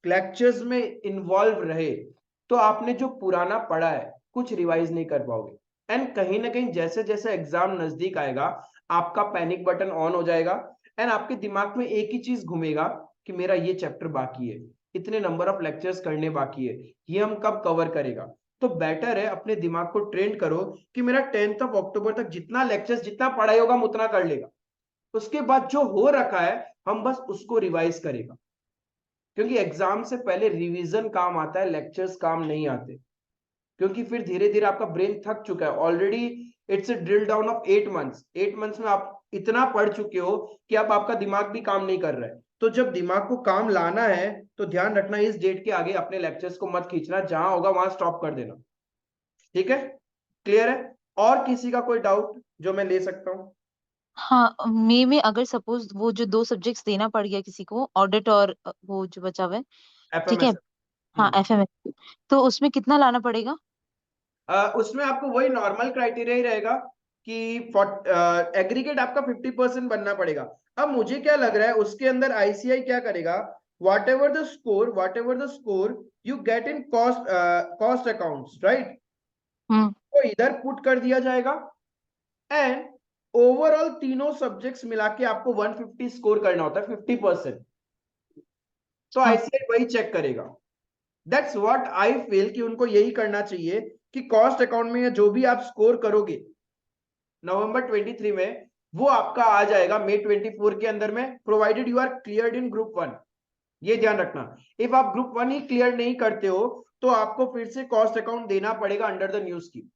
लेक्चर्स में इन्वॉल्व रहे, तो आपने जो पुराना पढ़ा है कुछ रिवाइज नहीं कर पाओगे। एंड कहीं ना कहीं जैसे जैसे एग्जाम नजदीक आएगा, आपका पैनिक बटन ऑन हो जाएगा, एंड आपके दिमाग में एक ही चीज घूमेगा कि मेरा ये चैप्टर बाकी है, इतने नंबर ऑफ लेक्चर्स करने बाकी है, ये हम कब कवर करेगा। तो बेटर है अपने दिमाग को ट्रेन करो कि मेरा 10th of October तक जितना लेक्चर्स, जितना पढ़ाई होगा हम उतना कर लेगा। उसके बाद जो हो रखा है हम बस उसको रिवाइज करेगा, क्योंकि एग्जाम से पहले रिवीजन काम आता है, लेक्चर्स काम नहीं आते। क्योंकि फिर धीरे धीरे आपका ब्रेन थक चुका है already. It's a drill down of 8 months, 8 months में आप इतना पढ़ चुके हो कि अब आपका दिमाग भी काम नहीं कर रहा है। तो जब दिमाग को काम लाना है, तो ध्यान रखना इस डेट के आगे अपने लेक्चर्स को मत खींचना, जहां होगा वहां स्टॉप कर देना। ठीक है, क्लियर है? और किसी का कोई डाउट जो मैं ले सकता हूँ? हाँ, मई में अगर सपोज वो जो 2 सब्जेक्ट्स देना पड़ गया किसी को, ऑडिट और वो जो बचा हुआ है, ठीक है, एफएमएस। हाँ एफएमएस, तो उसमें कितना लाना पड़ेगा? उसमें आपको वही नॉर्मल क्राइटेरिया ही रहेगा कि एग्रीगेट आपका 50% बनना पड़ेगा। अब मुझे क्या लग रहा है उसके अंदर आईसीआई क्या करेगा, whatever the score you get in cost accounts, right, hmm. तो इधर पुट कर दिया जाएगा। एंड ओवरऑल तीनों सब्जेक्ट्स मिला के आपको 150 स्कोर करना होता है, 50%। तो हाँ। आईसीआई वही चेक करेगा। दैट्स व्हाट आई फील कि उनको यही करना चाहिए कि कॉस्ट अकाउंट में जो भी आप स्कोर करोगे नवंबर 23 में, वो आपका आ जाएगा मई 24 के अंदर में, provided you are cleared in group 1। ये ध्यान रखना। इफ आप ग्रुप 1 ही क्लियर नहीं करते हो तो आपको फिर से कॉस्ट अकाउंट देना पड़ेगा under the new scheme.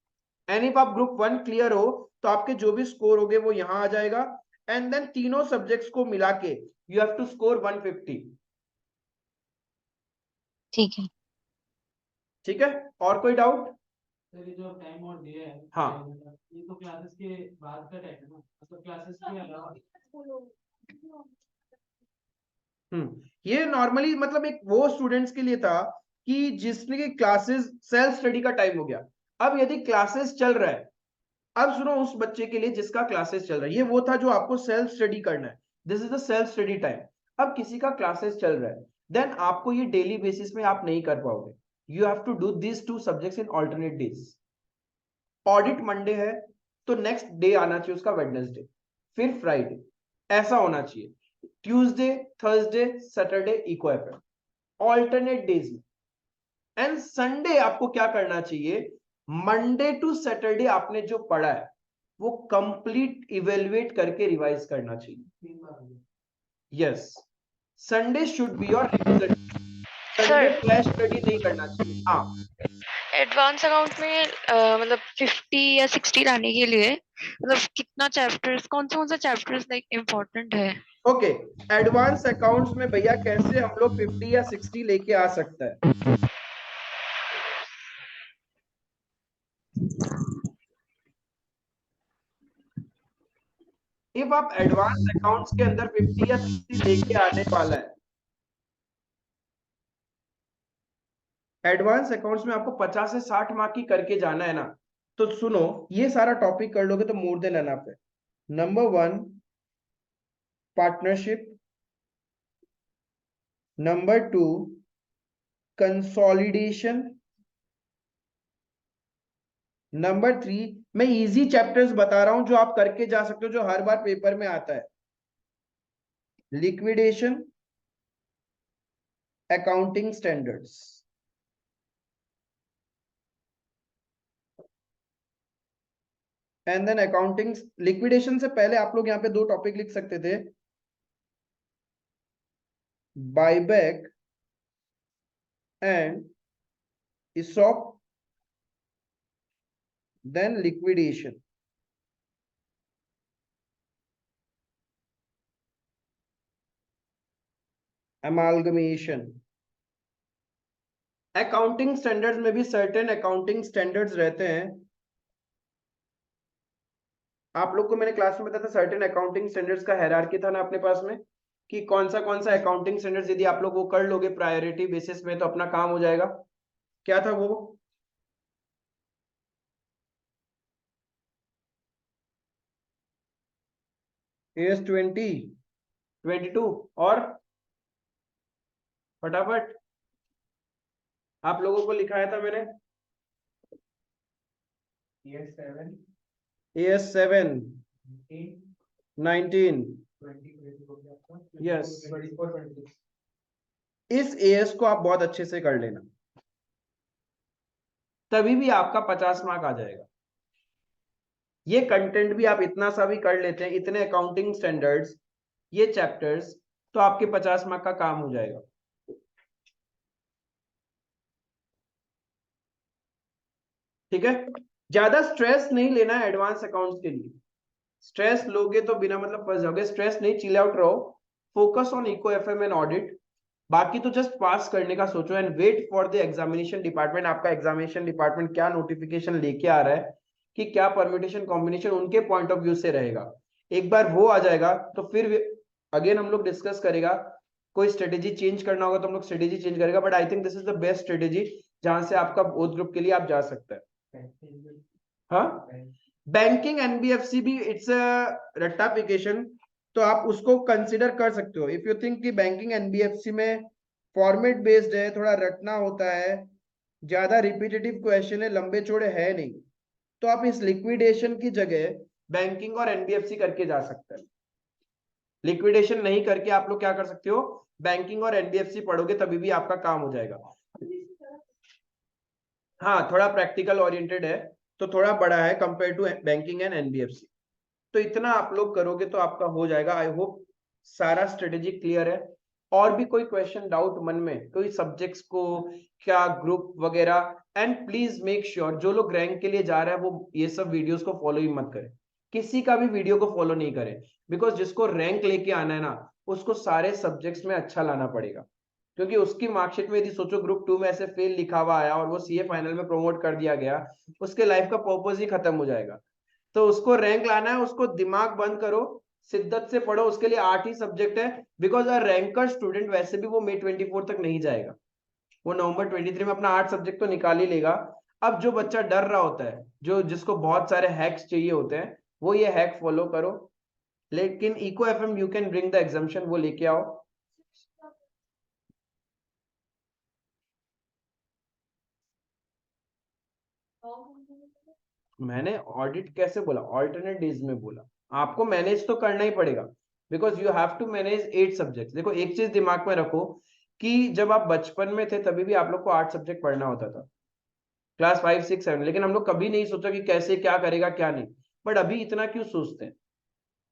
And if आप ग्रुप 1 क्लियर हो तो आपके जो भी स्कोर होंगे वो यहां आ जाएगा, एंड देन तीनों सब्जेक्ट्स को मिला के यू हैव टू स्कोर 150। ठीक है। ठीक है, और कोई डाउट? सर ये जो टाइम और दिया है, हाँ, ये तो क्लासेस के बाद का टाइम है ना, मतलब क्लासेस के अलावा। ये नॉर्मली मतलब एक वो स्टूडेंट्स के लिए था कि जिसने क्लासेस सेल्फ स्टडी का टाइम हो गया। अब यदि क्लासेस चल रहा है, अब सुनो उस बच्चे के लिए जिसका क्लासेस चल रहा है, ये वो था जो आपको सेल्फ स्टडी करना है, this is the self study time. अब किसी का क्लासेस चल रहा है, देन आपको ये डेली बेसिस में आप नहीं कर पाओगे, you have to do this 2 subjects in alternate days. Audit Monday है तो नेक्स्ट डे आना चाहिए उसका वेडनेसडे, फिर फ्राइडे, ऐसा होना चाहिए। Tuesday, Thursday, Saturday eco FM, alternate days में। एंड संडे आपको क्या करना चाहिए, मंडे टू सैटरडे आपने जो पढ़ा है वो कंप्लीट इवेल्युएट करके रिवाइज करना चाहिए। Yes, Sunday should be your revision, Sunday flash study नहीं करना चाहिए। हाँ, एडवांस अकाउंट में मतलब 50 या 60 लाने के लिए मतलब कितना चैप्टर्स, कौन सा चैप्टर्स लाइक इम्पोर्टेंट है? ओके, एडवांस अकाउंट्स में भैया कैसे हम लोग 50 या 60 लेके आ सकता है? इफ आप एडवांस अकाउंट्स के अंदर 50 या 60 लेके आने वाला है, एडवांस अकाउंट्स में आपको 50 से 60 मार्क की करके जाना है ना, तो सुनो ये सारा टॉपिक कर लोगे तो मोर देन एनफ है। Number 1 partnership, number 2 consolidation, number 3 मैं इजी चैप्टर्स बता रहा हूं जो आप करके जा सकते हो, जो हर बार पेपर में आता है, liquidation, accounting standards. And then accounting liquidation से पहले आप लोग यहां पे 2 टॉपिक लिख सकते थे, buyback and ESOP, then liquidation। amalgamation। Accounting standards में भी सर्टेन अकाउंटिंग स्टैंडर्ड्स रहते हैं, आप लोग को मैंने क्लास में बताया था सर्टेन अकाउंटिंग स्टैंडर्ड्स का हायरार्की था ना अपने पास में, कि कौन सा अकाउंटिंग स्टैंडर्ड्स यदि आप लोग वो कर लोगे प्रायोरिटी बेसिस में तो अपना काम हो जाएगा। क्या था वो? AS 20, 22 और फटाफट आप लोगों को लिखाया था मैंने, AS 7, 19, यस। इस AS को आप बहुत अच्छे से कर लेना, तभी भी आपका 50 मार्क आ जाएगा। ये कंटेंट भी आप इतना सा भी कर लेते हैं, इतने अकाउंटिंग स्टैंडर्ड्स, ये चैप्टर्स, तो आपके 50 मार्क का काम हो जाएगा। ठीक है, ज्यादा स्ट्रेस नहीं लेना है एडवांस अकाउंट्स के लिए, स्ट्रेस लोगे तो बिना मतलब फंस जाओगे। स्ट्रेस नहीं, चिल आउट रहो, focus on eco FM and audit, बाकी तो जस्ट पास करने का सोचो and wait for the examination department. आपका एग्जामिनेशन डिपार्टमेंट क्या नोटिफिकेशन लेके आ रहा है, कि क्या परम्यूटेशन कॉम्बिनेशन उनके पॉइंट ऑफ व्यू से रहेगा, एक बार वो आ जाएगा तो फिर अगेन हम लोग डिस्कस करेगा, कोई स्ट्रेटेजी चेंज करना होगा तो हम लोग स्ट्रेटेजी चेंज करेगा, but I think this is the best strategy जहां से आपका बोथ ग्रुप के लिए आप जा सकते हैं। हाँ, बैंकिंग एनबीएफसी भी इट्स अ रट्टाफिकेशन, तो आप उसको कंसिडर कर सकते हो। इफ यू थिंक कि बैंकिंग एनबीएफसी में फॉर्मेट बेस्ड है, थोड़ा रटना होता है, ज्यादा रिपीटेटिव क्वेश्चन है, लंबे चौड़े है नहीं, तो आप इस लिक्विडेशन की जगह बैंकिंग और एनबीएफसी करके जा सकते हैं। लिक्विडेशन नहीं करके आप लोग क्या कर सकते हो, बैंकिंग और एनबीएफसी पढ़ोगे, तभी भी आपका काम हो जाएगा। हाँ, थोड़ा प्रैक्टिकल ओरिएंटेड है, तो थोड़ा बड़ा है compare to banking and NBFC, तो इतना आप लोग करोगे तो आपका हो जाएगा। आई होप सारा स्ट्रेटेजी क्लियर है। और भी कोई क्वेश्चन डाउट मन में, कोई सब्जेक्ट्स को क्या ग्रुप वगैरह? एंड प्लीज मेक श्योर जो लोग रैंक के लिए जा रहे हैं वो ये सब वीडियोस को फॉलो ही मत करें, किसी का भी वीडियो को फॉलो नहीं करें, बिकॉज जिसको रैंक लेके आना है ना उसको सारे सब्जेक्ट्स में अच्छा लाना पड़ेगा, क्योंकि उसकी मार्कशीट में यदि सोचो ग्रुप 2 में ऐसे फेल लिखा हुआ आया और वो सीए फाइनल में प्रमोट कर दिया गया, उसके लाइफ का पर्पस ही खत्म हो जाएगा। तो उसको रैंक लाना है, उसको दिमाग बंद करो, शिद्दत से पढ़ो, उसके लिए 8 ही सब्जेक्ट है, बिकॉज अ रैंकर स्टूडेंट वैसे भी वो मई 24 तक नहीं जाएगा, वो नवंबर 23 में अपना 8 सब्जेक्ट तो निकाल ही लेगा। अब जो बच्चा डर रहा होता है, जो जिसको बहुत सारे हैक्स चाहिए होते हैं, वो ये हैक फॉलो करो, लेकिन eco FM you can bring the exemption, वो लेके आओ। मैंने ऑडिट कैसे बोला? ऑल्टरनेट डेज में बोला। आपको मैनेज तो करना ही पड़ेगा, because you have to manage 8 subject. देखो एक चीज दिमाग में रखो कि जब आप बचपन में थे तभी भी आप लोग को 8 सब्जेक्ट पढ़ना होता था, क्लास 5, 6, 7, लेकिन हम लोग कभी नहीं सोचा कि कैसे क्या करेगा क्या नहीं। बट अभी इतना क्यों सोचते हैं?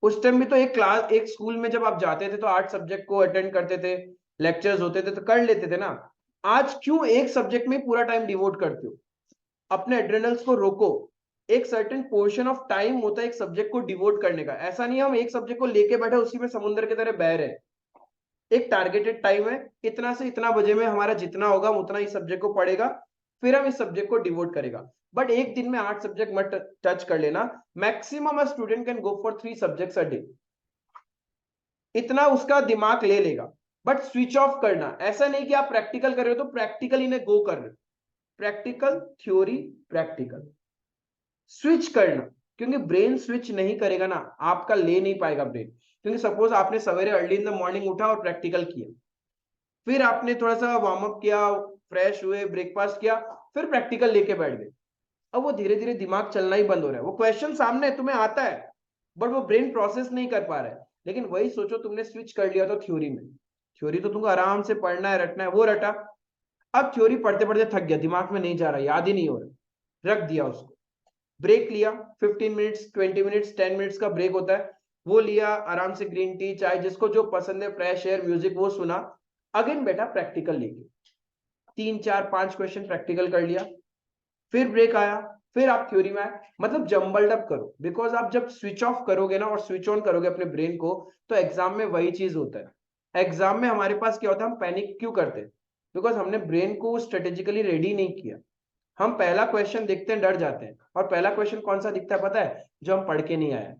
उस टाइम भी तो एक स्कूल में जब आप जाते थे तो 8 सब्जेक्ट को अटेंड करते थे, लेक्चर्स होते थे तो कर लेते थे ना। आज क्यों एक सब्जेक्ट में पूरा टाइम डिवोट करते हो? अपने एड्रेनल्स को रोको। एक सर्टेन पोर्शन ऑफ टाइम होता है एक सब्जेक्ट को डिवोट करने का। ऐसा नहीं हम एक सब्जेक्ट को लेके बैठे उसी में समुद्र की तरह बह रहे हैं। एक टारगेटेड टाइम है, इतना से इतना बजे में हमारा जितना होगा हम उतना इस सब्जेक्ट को पढ़ेगा, फिर हम इस सब्जेक्ट को डिवोट करेगा। बट एक दिन में 8 सब्जेक्ट मत टच कर लेना। Maximum a student can go for 3 subjects a day, इतना उसका दिमाग ले लेगा। बट स्विच ऑफ करना, ऐसा नहीं कि आप प्रैक्टिकल कर रहे हो तो प्रैक्टिकल इन्हें गो कर रहे हो, प्रैक्टिकल थ्योरी प्रैक्टिकल स्विच करना, क्योंकि ब्रेन स्विच नहीं करेगा ना आपका ले नहीं पाएगा ब्रेन। क्योंकि सपोज आपने सवेरे अर्ली इन द मॉर्निंग उठा और प्रैक्टिकल किया, फिर आपने थोड़ा सा वार्म अप किया, फ्रेश हुए, ब्रेकफास्ट किया, फिर प्रैक्टिकल लेके बैठ गए। अब वो धीरे धीरे दिमाग चलना ही बंद हो रहा है। वो क्वेश्चन सामने तुम्हें आता है बट वो ब्रेन प्रोसेस नहीं कर पा रहा है। लेकिन वही सोचो तुमने स्विच कर लिया तो थ्योरी में, थ्योरी तो तुमको आराम से पढ़ना है रटना है, वो रटा। अब थ्योरी पढ़ते पढ़ते थक गया, दिमाग में नहीं जा रहा, याद ही नहीं हो रहा, रख दिया उसको, ब्रेक लिया 15 मिनट्स 20 मिनट्स 10 मिनट्स का ब्रेक होता है, वो लिया, आराम से ग्रीन टी चाय जिसको जो पसंद है, फ्रेश एयर म्यूजिक वो सुना, अगेन बेटा प्रैक्टिकल लेके 3 4 5 क्वेश्चन प्रैक्टिकल कर लिया, फिर ब्रेक आया, फिर आप थ्योरी में आए। मतलब जम्बल्ड अप करो, बिकॉज आप जब स्विच ऑफ करोगे ना और स्विच ऑन करोगे अपने ब्रेन को, तो एग्जाम में वही चीज होता है। एग्जाम में हमारे पास क्या होता है, हम पैनिक क्यों करते हैं? बिकॉज हमने ब्रेन को स्ट्रेटेजिकली रेडी नहीं किया। हम पहला क्वेश्चन देखते हैं डर जाते हैं, और पहला क्वेश्चन कौन सा दिखता है पता है? जो हम पढ़ के नहीं आए,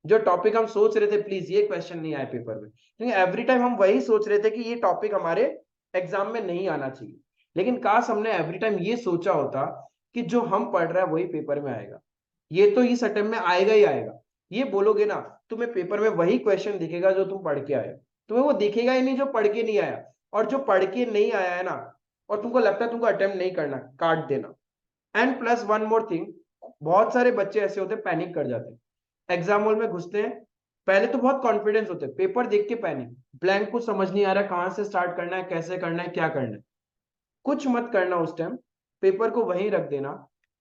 जो टॉपिक हम सोच रहे थे प्लीज ये क्वेश्चन नहीं आए पेपर में, क्योंकि एवरी टाइम हम वही सोच रहे थे कि ये टॉपिक हमारे एग्जाम में नहीं आना चाहिए। लेकिन काश हमने एवरी टाइम ये सोचा होता कि जो हम पढ़ रहे हैं वही पेपर में आएगा, ये तो इस अटेम्प्ट में आएगा ही आएगा। ये बोलोगे ना, तुम्हें पेपर में वही क्वेश्चन दिखेगा जो तुम पढ़ के आए, तुम्हें वो दिखेगा ही नहीं जो पढ़ के नहीं आया। और जो पढ़ के नहीं आया है ना, और तुमको लगता है तुमको अटेम्प्ट नहीं करना, काट देना। And plus one more thing, बहुत सारे बच्चे ऐसे होते हैं पैनिक कर जाते हैं, एग्जाम हॉल में घुसते हैं, पहले तो बहुत कॉन्फिडेंस होते हैं, पेपर देख के पैनिक, ब्लैंक कुछ समझ नहीं आ रहा कहां से स्टार्ट करना है, कैसे करना है, क्या करना है। कुछ मत करना उस टाइम, पेपर को वहीं रख देना,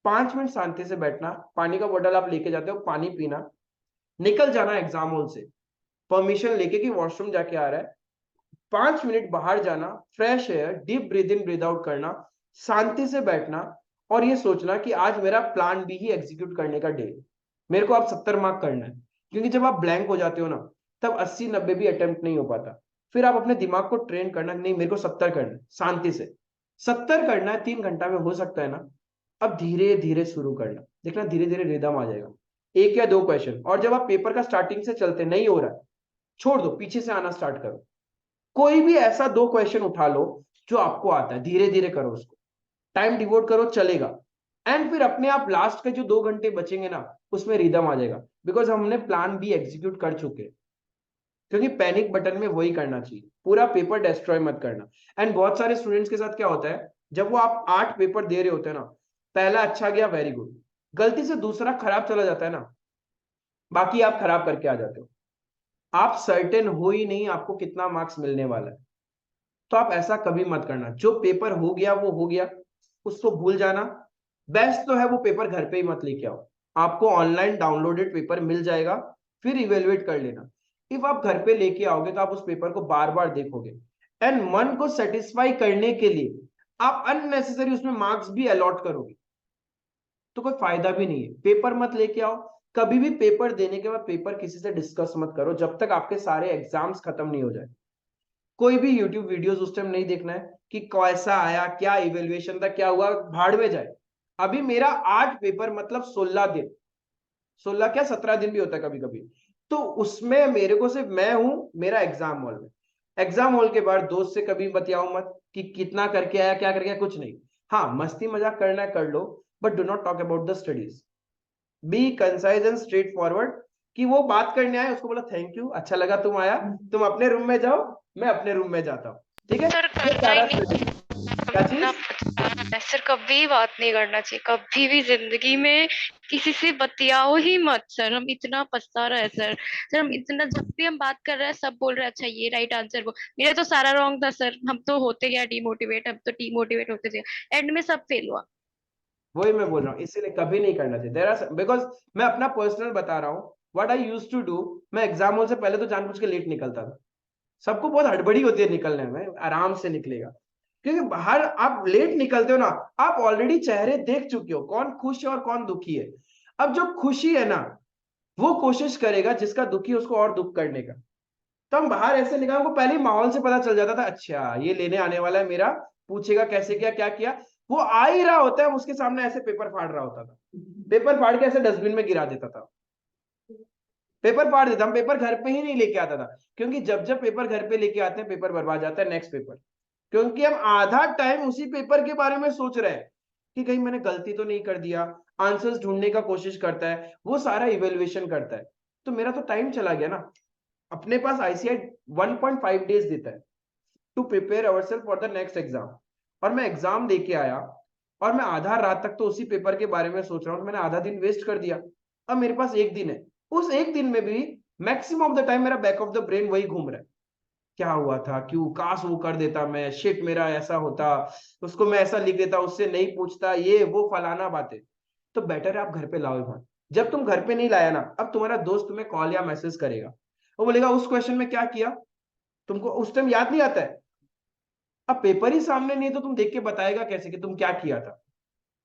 5 मिनट शांति से बैठना, पानी का बोतल आप लेके जाते हो पानी पीना, निकल जाना एग्जाम हॉल से परमिशन लेके कि वॉशरूम जाके आ रहा है, 5 मिनट बाहर जाना, fresh air, deep breathe in breathe out करना, शांति से बैठना, और ये सोचना कि आज मेरा प्लान बी ही एग्जीक्यूट करने का डे है, मेरे को अब 70 मार्क करना है। क्योंकि जब आप ब्लैंक हो जाते हो ना, तब 80-90 भी अटेम्प्ट नहीं हो पाता। फिर आप अपने दिमाग को ट्रेन करना, नहीं मेरे को 70 करना है, शांति से 70 करना है, 3 घंटा में हो सकता है ना। अब धीरे धीरे शुरू करना, देखना धीरे धीरे रिदम आ जाएगा, 1 या 2 क्वेश्चन। और जब आप पेपर का स्टार्टिंग से चलते नहीं हो रहा है, छोड़ दो, पीछे से आना स्टार्ट करो, कोई भी ऐसा 2 क्वेश्चन उठा लो जो आपको आता है, धीरे धीरे करो उसको, टाइम डिवोट करो, चलेगा। एंड फिर अपने आप लास्ट के जो 2 घंटे बचेंगे ना, उसमें रिदम आ जाएगा, बिकॉज हमने प्लान बी एग्जीक्यूट कर चुके हैं। क्योंकि पैनिक बटन में वही करना चाहिए, पूरा पेपर डिस्ट्रॉय मत करना। एंड बहुत सारे स्टूडेंट्स के साथ क्या होता है, जब वो आप 8 पेपर दे रहे होते हैं ना, पहला अच्छा गया वेरी गुड, गलती से दूसरा खराब चला जाता है ना, बाकी आप खराब करके आ जाते हो, आप सर्टेन हो ही नहीं आपको कितना मार्क्स मिलने वाला है। तो आप ऐसा कभी मत करना, जो पेपर हो गया वो हो गया, उसको भूल जाना। बेस्ट तो है वो पेपर घर पे ही मत लेके आओ, आपको ऑनलाइन डाउनलोडेड पेपर मिल जाएगा, फिर इवेलुएट कर लेना। इफ आप घर पे लेके आओगे तो आप उस पेपर को बार बार देखोगे, एंड मन को सेटिस्फाई करने के लिए आप अननेसेसरी उसमें मार्क्स भी अलॉट करोगे तो कोई फायदा भी नहीं है। पेपर मत लेके आओ। कभी भी पेपर देने के बाद पेपर किसी से डिस्कस मत करो जब तक आपके सारे एग्जाम्स खत्म नहीं हो जाए। कोई भी यूट्यूब वीडियोस उस टाइम नहीं देखना है कि कैसा आया, क्या इवेल्युएशन था, क्या हुआ, भाड़ में जाए। अभी मेरा 8 पेपर मतलब 16 दिन, 16 क्या 17 दिन भी होता है कभी कभी, तो उसमें मेरे को सिर्फ मैं हूं मेरा एग्जाम हॉल में। एग्जाम हॉल के बाद दोस्त से कभी बतियाओ मत कि कितना करके आया, क्या करके आया, कुछ नहीं। हाँ, मस्ती मजाक करना है कर लो, but do not talk about the studies. Be concise and straightforward, कि वो बात करने आए उसको बोला थैंक यू, अच्छा लगा तुम आया, तुम अपने रूम में जाओ, मैं अपने रूम में जाता हूँ। ठीक है, सर ये करना ही सारा नहीं, क्या इतना चीज। पछताना है सर, कभी बात नहीं करना चाहिए, कभी भी जिंदगी में किसी से बतियाओ ही मत सर, हम इतना पछता रहे हैं सर। सर हम इतना, जब भी हम बात कर रहे हैं सब बोल रहे हैं अच्छा ये राइट आंसर, वो मेरा तो सारा रॉन्ग था सर, हम तो होते गया डिमोटिवेट, हम तो डिमोटिवेट होते थे, एंड में सब फेल हुआ। वही मैं बोल रहा हूँ, इसीलिए कभी नहीं करना चाहिए। देयर आर, बिकॉज मैं अपना पर्सनल बता रहा हूँ, what I used to do. मैं एग्जाम हॉल से पहले तो जानबूझ के लेट निकलता था। सबको बहुत हड़बड़ी होती है निकलने में, आराम से निकलेगा, क्योंकि बाहर आप लेट निकलते हो ना, आप ऑलरेडी चेहरे देख चुके हो कौन खुश है और कौन दुखी है। अब जो खुशी है ना, वो कोशिश करेगा, जिसका दुखी है उसको और दुख करने का। तो हम बाहर ऐसे निकला, हमको पहले ही माहौल से पता चल जाता था, अच्छा ये लेने आने वाला है मेरा, पूछेगा कैसे किया, क्या किया। वो आ ही रहा होता है, हम उसके सामने ऐसे पेपर फाड़ रहा होता था, पेपर फाड़ के ऐसे डस्टबिन में गिरा देता था, पेपर फाड़ देता। हम पेपर घर पे ही नहीं लेके आता था, क्योंकि जब जब पेपर घर पे लेके आते हैं पेपर बर्बाद जाता है नेक्स्ट पेपर, क्योंकि हम आधा टाइम उसी पेपर के बारे में सोच रहे हैं कि कहीं मैंने गलती तो नहीं कर दिया, आंसर्स ढूंढने का कोशिश करता है, वो सारा इवेल्युएशन करता है। तो मेरा तो टाइम चला गया ना। अपने पास आईसीआई 1.5 डेज देता है to prepare ourselves for the next exam, और मैं एग्जाम दे के आया और मैं आधा रात तक तो उसी पेपर के बारे में सोच रहा हूँ, मैंने आधा दिन वेस्ट कर दिया। अब मेरे पास एक दिन है, उस एक दिन में भी मैक्सिमम ऑफ द टाइम मेरा बैक ऑफ द ब्रेन वही घूम रहा है, क्या हुआ था, क्यों, काश वो कर देता, मैं शिट मेरा ऐसा होता, उसको मैं ऐसा लिख देता, उससे नहीं पूछता, ये वो फलाना बातें। तो बेटर है आप घर पे लाओ भाई। जब तुम घर पे नहीं लाया ना, अब तुम्हारा दोस्त तुम्हें कॉल या मैसेज करेगा, वो बोलेगा उस क्वेश्चन में क्या किया, तुमको उस टाइम याद नहीं आता है। अब पेपर ही सामने नहीं है तो तुम देख के बताएगा कैसे कि तुम क्या किया था,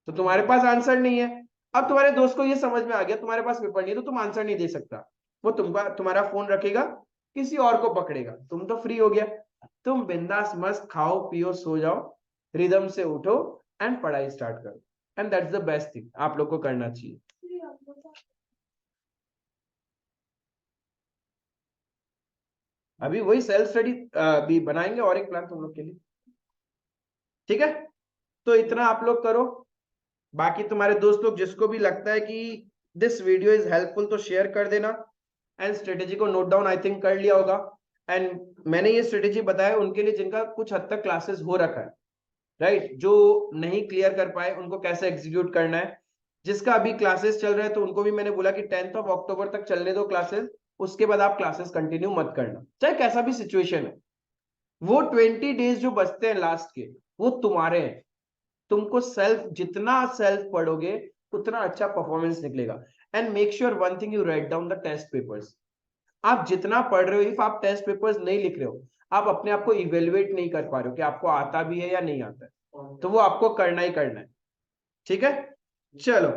तो तुम्हारे पास आंसर नहीं है। अब तुम्हारे दोस्त को ये समझ में आ गया तुम्हारे पास पेपर नहीं है तो तुम आंसर नहीं दे सकता, वो तुम्हारा फोन रखेगा, किसी और को पकड़ेगा, तुम तो फ्री हो गया। तुम बिंदास मस्त खाओ पियो सो जाओ, रिदम से उठो एंड पढ़ाई स्टार्ट करो, and that's the best thing आप लोग को करना चाहिए। अभी वही सेल्फ स्टडी भी बनाएंगे और एक प्लान तुम लोग के लिए, ठीक है। तो इतना आप लोग करो, बाकी तुम्हारे दोस्त लोग जिसको भी लगता है कि दिस वीडियो इज हेल्पफुल तो शेयर कर देना, एंड स्ट्रेटेजी को नोट डाउन आई थिंक कर लिया होगा। एंड मैंने ये स्ट्रेटेजी बताया उनके लिए जिनका कुछ हद तक क्लासेस हो रखा है, राइट, जो नहीं क्लियर कर पाए उनको कैसे एग्जीक्यूट करना है। जिसका अभी क्लासेस चल रहा है तो उनको भी मैंने बोला कि 10th ऑफ अक्टूबर तक चलने दो क्लासेस, उसके बाद आप क्लासेस कंटिन्यू मत करना, चाहे कैसा भी सिचुएशन है। वो 20 डेज जो बचते हैं लास्ट के, वो तुम्हारे हैं। तुमको सेल्फ, जितना सेल्फ पढ़ोगे उतना अच्छा परफॉर्मेंस निकलेगा। And make sure one thing, you write down the test papers. आप जितना पढ़ रहे हो, इफ आप टेस्ट पेपर्स नहीं लिख रहे हो, आप अपने आप को इवेलुएट नहीं कर पा रहे हो कि आपको आता भी है या नहीं आता है, तो वो आपको करना ही करना है, ठीक है। चलो,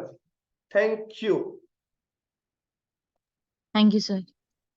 thank you. Thank you sir.